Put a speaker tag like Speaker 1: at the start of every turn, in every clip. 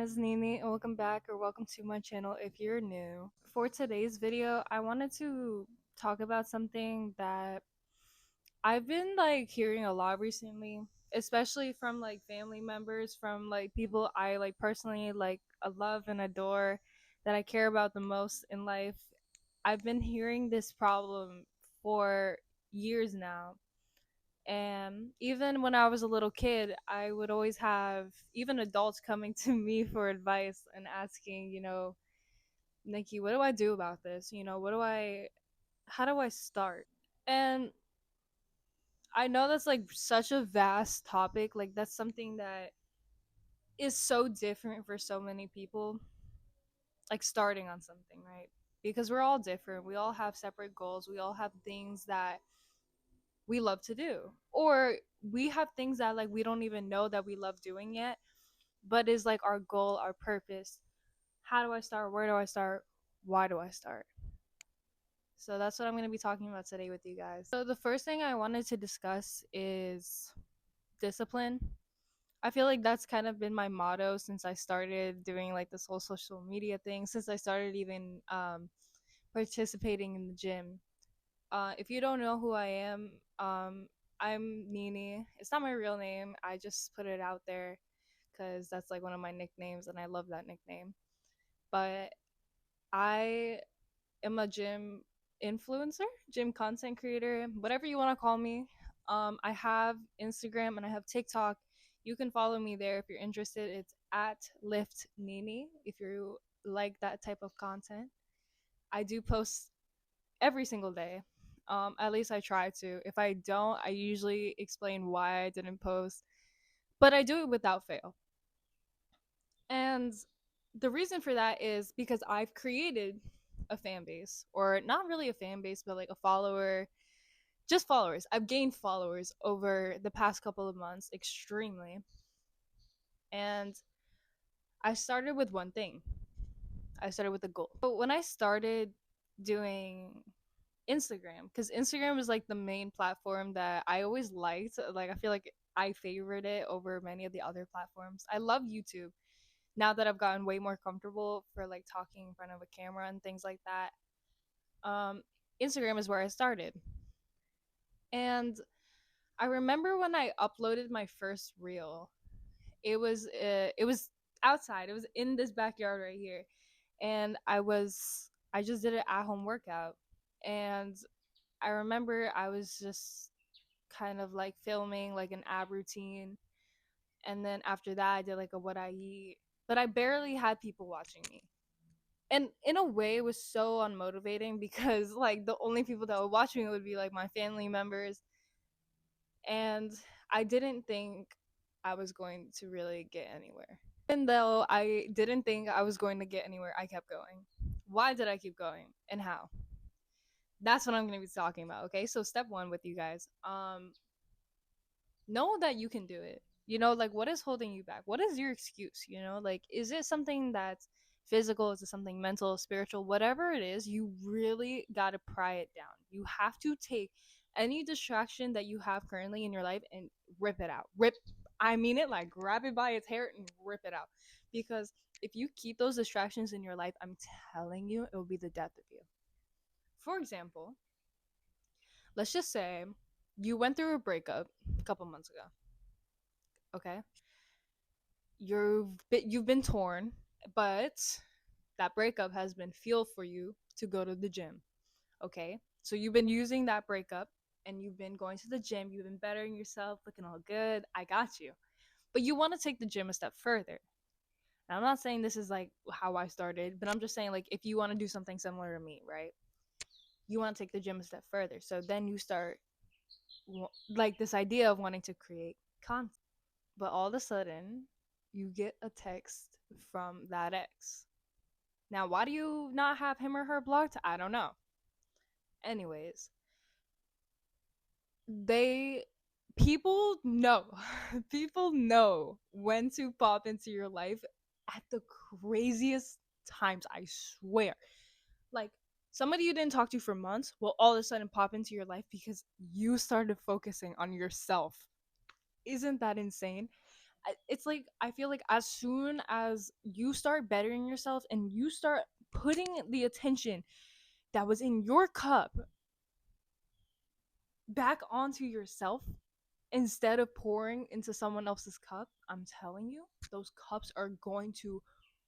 Speaker 1: is Nini, and welcome back or welcome to my channel if you're new. For today's video, I wanted to talk about something that I've been hearing a lot recently, especially from family members, from people I personally love and adore, that I care about the most in life. I've been hearing this problem for years now. And even when I was a little kid, I would always have even adults coming to me for advice and asking, Nikki, what do I do about this? How do I start? And I know that's such a vast topic. Like, that's something that is so different for so many people, like starting on something, right? Because we're all different. We all have separate goals. We all have things that we love to do. Or we have things that we don't even know that we love doing yet, but is like our goal, our purpose. How do I start? Where do I start? Why do I start? So that's what I'm going to be talking about today with you guys. So the first thing I wanted to discuss is discipline. I feel like that's kind of been my motto since I started doing this whole social media thing, since I started even participating in the gym. If you don't know who I am, I'm Nini. It's not my real name. I just put it out there because that's one of my nicknames, and I love that nickname. But I am a gym influencer, gym content creator, whatever you want to call me. I have Instagram and I have TikTok. You can follow me there if you're interested. It's at Liftnini if you like that type of content. I do post every single day. At least I try to. If I don't, I usually explain why I didn't post, but I do it without fail. And the reason for that is because I've created a fan base, or not really a fan base, but a follower, just followers. I've gained followers over the past couple of months extremely. And I started with one thing. I started with a goal. But when I started doing Instagram, because Instagram is the main platform that I always liked. I feel like I favorite it over many of the other platforms. I love YouTube now that I've gotten way more comfortable for talking in front of a camera and things like that. Instagram is where I started. And I remember when I uploaded my first reel, it was outside. It was in this backyard right here. And I just did an at-home workout. And I remember I was just kind of filming an ab routine, and then after that I did a what I eat, but I barely had people watching me. And in a way it was so unmotivating because the only people that would watch me would be my family members, and I didn't think I was going to really get anywhere. Even though I didn't think I was going to get anywhere, I kept going. Why did I keep going and how? That's what I'm going to be talking about. Okay, so step one with you guys, know that you can do it. What is holding you back? What is your excuse? Is it something that's physical? Is it something mental, spiritual? Whatever it is, you really got to pry it down. You have to take any distraction that you have currently in your life and rip it out. I mean it, grab it by its hair and rip it out. Because if you keep those distractions in your life, I'm telling you, it will be the death of you. For example, let's just say you went through a breakup a couple months ago. Okay, you've been torn, but that breakup has been fuel for you to go to the gym. Okay, so you've been using that breakup and you've been going to the gym. You've been bettering yourself, looking all good. I got you. But you want to take the gym a step further. Now, I'm not saying this is how I started, but I'm just saying if you want to do something similar to me, right? You want to take the gym a step further. So then you start this idea of wanting to create content. But all of a sudden, you get a text from that ex. Now, why do you not have him or her blocked? I don't know. Anyways, they people know people know when to pop into your life at the craziest times, I swear. Like, somebody you didn't talk to for months will all of a sudden pop into your life because you started focusing on yourself. Isn't that insane? it's like I feel like as soon as you start bettering yourself and you start putting the attention that was in your cup back onto yourself instead of pouring into someone else's cup, I'm telling you, those cups are going to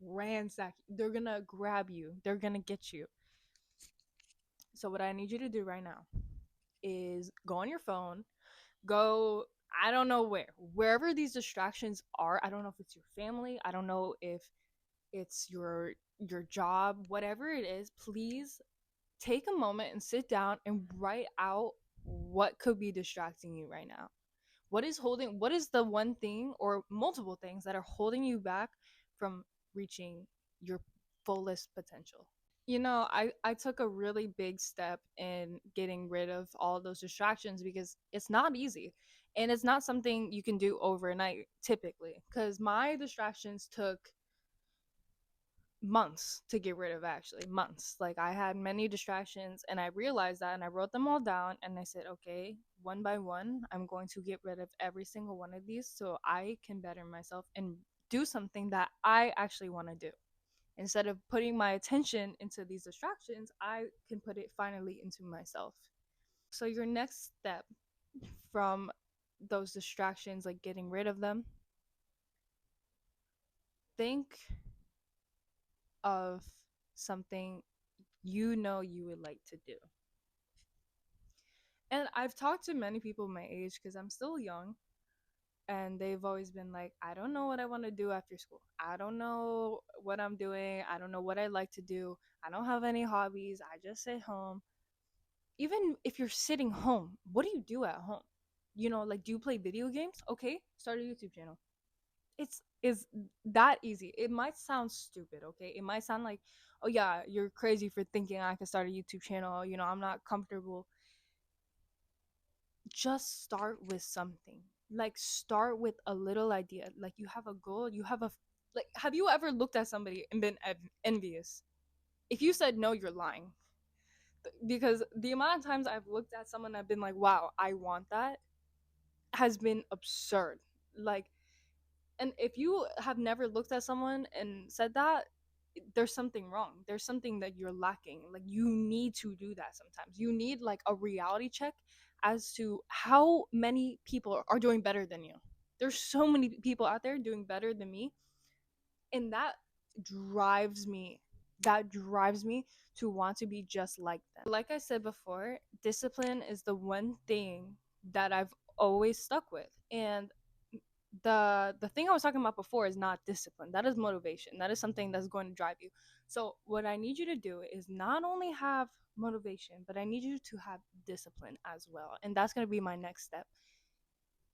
Speaker 1: ransack you. They're gonna grab you, they're gonna get you. So, what I need you to do right now is go on your phone, go, I don't know wherever these distractions are. I don't know if it's your family, I don't know if it's your job, whatever it is. Please take a moment and sit down and write out what could be distracting you right now. What is the one thing or multiple things that are holding you back from reaching your fullest potential? I took a really big step in getting rid of all of those distractions because it's not easy, and it's not something you can do overnight typically, because my distractions took months to get rid of. Actually, months. Like, I had many distractions and I realized that, and I wrote them all down and I said, okay, one by one I'm going to get rid of every single one of these so I can better myself and do something that I actually want to do. Instead of putting my attention into these distractions, I can put it finally into myself. So your next step from those distractions, like getting rid of them, think of something you would like to do. And I've talked to many people my age because I'm still young, and they've always been like, I don't know what I want to do after school. I don't know what I'm doing. I don't know what I like to do. I don't have any hobbies. I just sit home. Even if you're sitting home, what do you do at home? Like, do you play video games? Okay, start a YouTube channel. It's is that easy. It might sound stupid, okay? It might sound like, oh yeah, you're crazy for thinking I can start a YouTube channel. I'm not comfortable. Just start with something. Like, start with a little idea. Like, you have a goal, you have a like, have you ever looked at somebody and been envious? If you said no, you're lying. Because the amount of times I've looked at someone and I've been like, wow, I want that, has been absurd. Like, and if you have never looked at someone and said that, there's something wrong. There's something that you're lacking. Like, you need to do that sometimes. You need like a reality check as to how many people are doing better than you. There's so many people out there doing better than me, and drives me that drives me to want to be just like them. Like I said before, discipline is the one thing that I've always stuck with. And the thing I was talking about before is not discipline. That is motivation. That is something that's going to drive you. So what I need you to do is not only have motivation, but I need you to have discipline as well. And that's going to be my next step.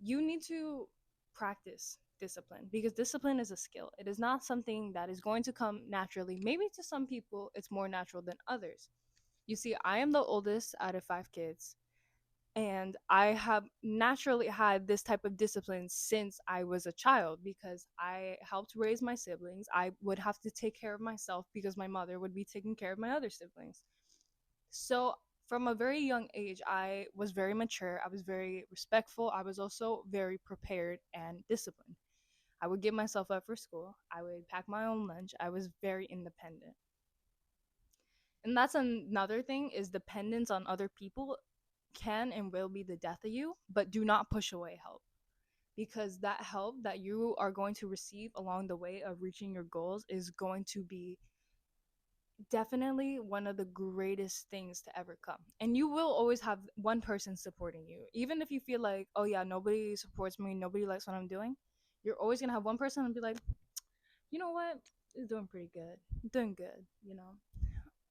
Speaker 1: You need to practice discipline, because discipline is a skill. It is not something that is going to come naturally. Maybe to some people it's more natural than others. You see, I am the oldest out of 5 kids, and I have naturally had this type of discipline since I was a child, because I helped raise my siblings. I would have to take care of myself because my mother would be taking care of my other siblings. So, from a very young age, I was very mature. I was very respectful. I was also very prepared and disciplined. I would get myself up for school. I would pack my own lunch. I was very independent. And that's another thing, is dependence on other people can and will be the death of you, but do not push away help, because that help that you are going to receive along the way of reaching your goals is going to be definitely one of the greatest things to ever come. And you will always have one person supporting you. Even if you feel like, oh yeah, nobody supports me, nobody likes what I'm doing, you're always going to have one person and be like, you know what? It's doing pretty good. Doing good.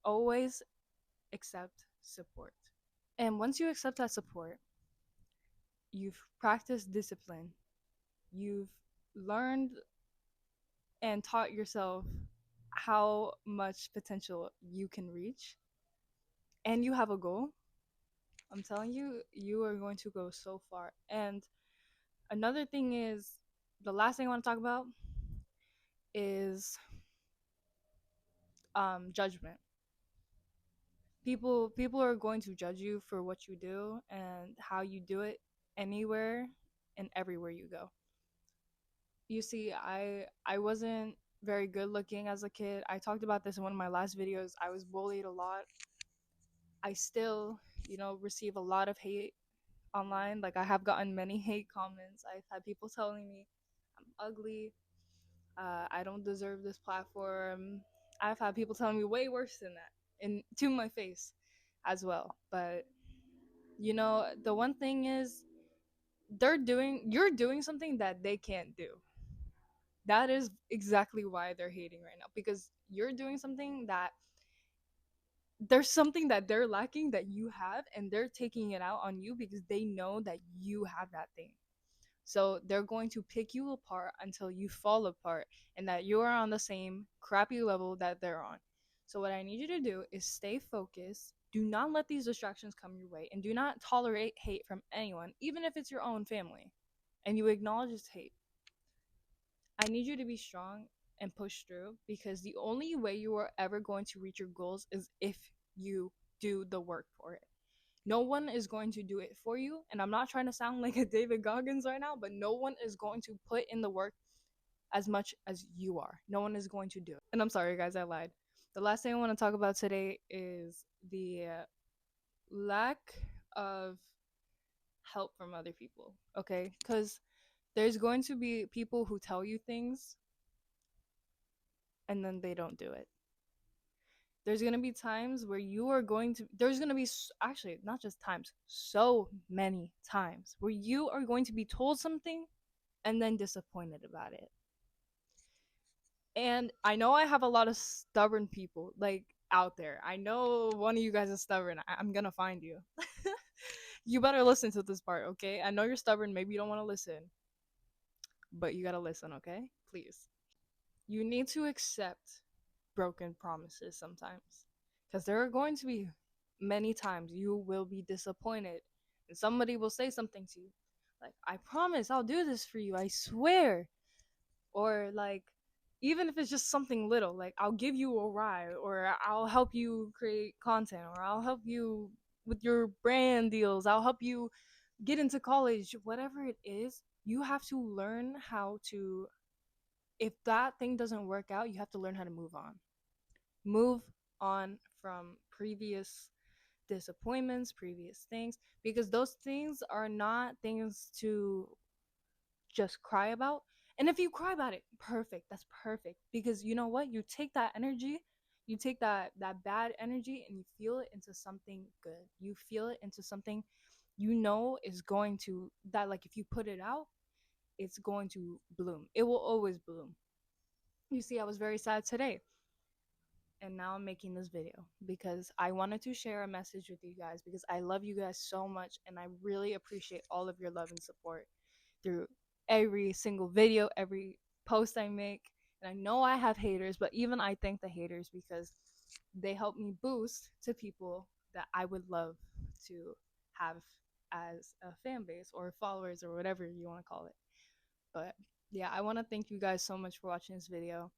Speaker 1: Always accept support. And once you accept that support, you've practiced discipline, you've learned and taught yourself how much potential you can reach, and you have a goal. I'm telling you, you are going to go so far. And another thing is, the last thing I want to talk about is judgment. People are going to judge you for what you do and how you do it, anywhere and everywhere you go. You see, I wasn't very good looking as a kid. I talked about this in one of my last videos. I was bullied a lot. I still, receive a lot of hate online. Like I have gotten many hate comments. I've had people telling me I'm ugly. I don't deserve this platform. I've had people telling me way worse than that, and to my face as well. But the one thing is, you're doing something that they can't do. That is exactly why they're hating right now, because you're doing something that there's something that they're lacking that you have, and they're taking it out on you because they know that you have that thing. So they're going to pick you apart until you fall apart and that you are on the same crappy level that they're on. So what I need you to do is stay focused. Do not let these distractions come your way, and do not tolerate hate from anyone, even if it's your own family. And you acknowledge this hate. I need you to be strong and push through, because the only way you are ever going to reach your goals is if you do the work for it. No one is going to do it for you. And I'm not trying to sound like a David Goggins right now, but no one is going to put in the work as much as you are. No one is going to do it. And I'm sorry, guys, I lied. The last thing I want to talk about today is the lack of help from other people, okay? Because there's going to be people who tell you things and then they don't do it. There's going to be times where there's going to be, actually, not just times, so many times where you are going to be told something and then disappointed about it. And I know I have a lot of stubborn people like out there. I know one of you guys is stubborn. I'm going to find you. You better listen to this part, okay? I know you're stubborn. Maybe you don't want to listen, but you got to listen, okay? Please. You need to accept broken promises sometimes, because there are going to be many times you will be disappointed and somebody will say something to you like, I promise I'll do this for you, I swear. Or like, even if it's just something little, like I'll give you a ride, or I'll help you create content, or I'll help you with your brand deals, I'll help you get into college, whatever it is. You have to learn how to, if that thing doesn't work out, you have to learn how to move on from previous disappointments, previous things, because those things are not things to just cry about. And if you cry about it, perfect. That's perfect, because you know what? You take that energy, you take that bad energy and you feel it into something good. You feel it into something is going to, that like if you put it out, it's going to bloom. It will always bloom. You see, I was very sad today, and now I'm making this video because I wanted to share a message with you guys, because I love you guys so much and I really appreciate all of your love and support through every single video, every post I make. And I know I have haters, but even I thank the haters, because they help me boost to people that I would love to have as a fan base or followers or whatever you want to call it. But yeah, I want to thank you guys so much for watching this video.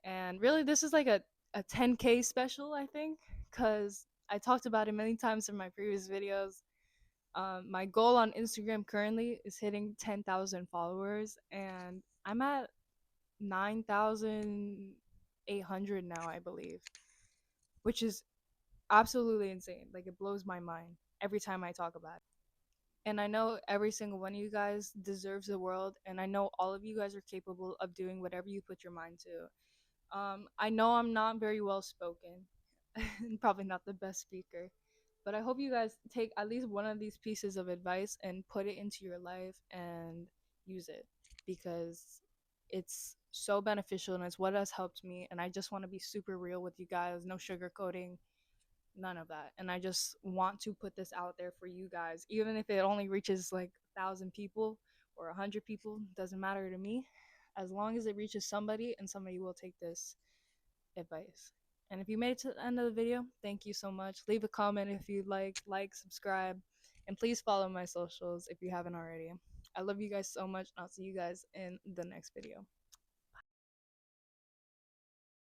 Speaker 1: And really, this is like a 10K special, I think, because I talked about it many times in my previous videos. My goal on Instagram currently is hitting 10,000 followers, and I'm at 9,800 now, I believe, which is absolutely insane. Like, it blows my mind every time I talk about it. And I know every single one of you guys deserves the world, and I know all of you guys are capable of doing whatever you put your mind to. I know I'm not very well spoken, and probably not the best speaker, but I hope you guys take at least one of these pieces of advice and put it into your life and use it, because it's so beneficial and it's what has helped me. And I just want to be super real with you guys, no sugarcoating, none of that. And I just want to put this out there for you guys, even if it only reaches like 1,000 people or 100 people, doesn't matter to me, as long as it reaches somebody and somebody will take this advice. And if you made it to the end of the video, thank you so much. Leave a comment if you like, subscribe, and please follow my socials if you haven't already. I love you guys so much, and I'll see you guys in the next video.